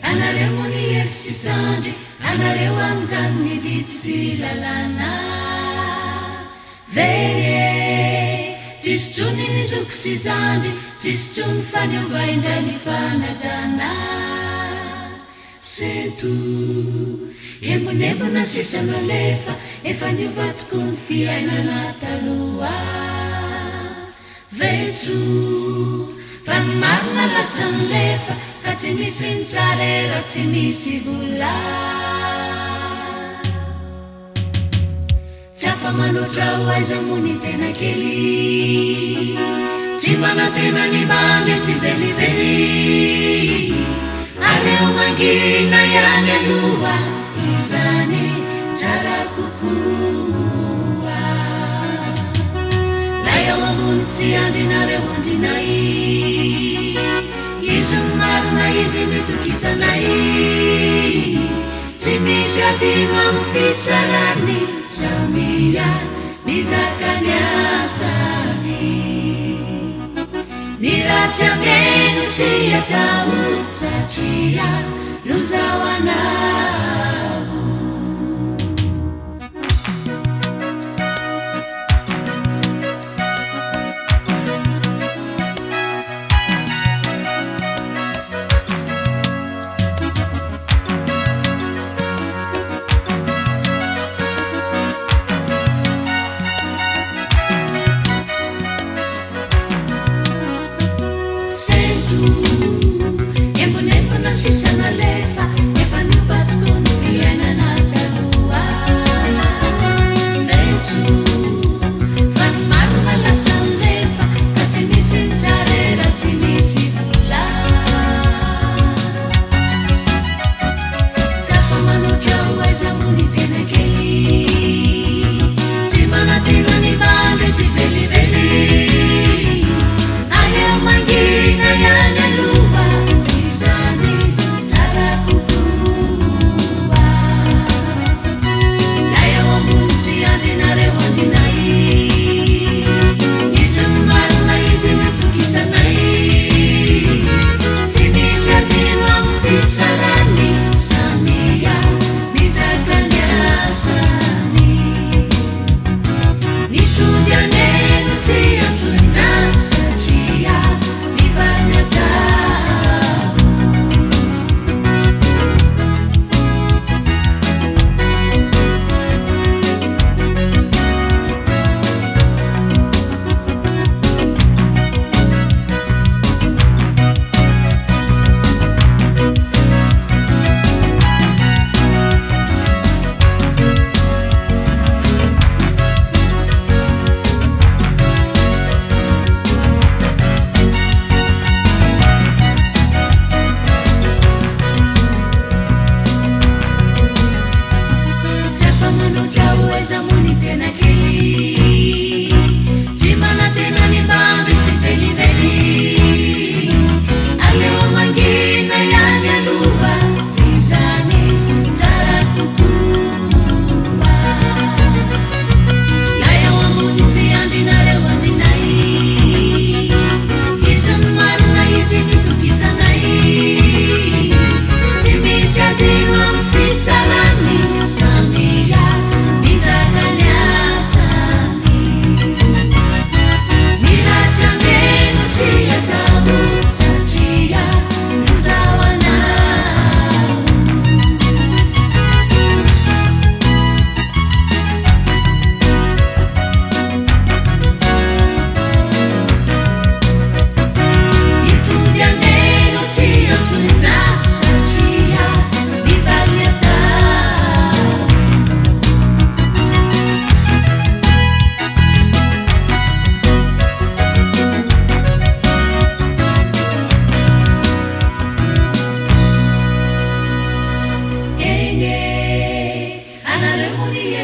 anareo moni ery sy zandry anareo am'izany ny didy sy lalàna tsisy tsony ny zoko sy zandry tsisy tsony faniova indray ny fanajana seto embonembona sisa malefa efa niova toko ny fiainana taloha vetso fa ny marina lasa milefa ka tsy misy ny tsarera tsy misy vola tsy afa manotra ho aiza mony tena kely tsy manatena ny mandry sy velively aleo mangina ihany aloha izany tsara kokoa lay ao amony tsy andrinareo andrinay izy marina izy mitokisanay tsy misy adino amin'ny fitsarany samia mizaka ny asany ny ratsy ameno tsy atao satria lozao anao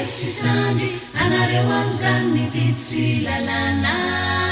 sy sandry anareo am'izany ny didy sy lalàna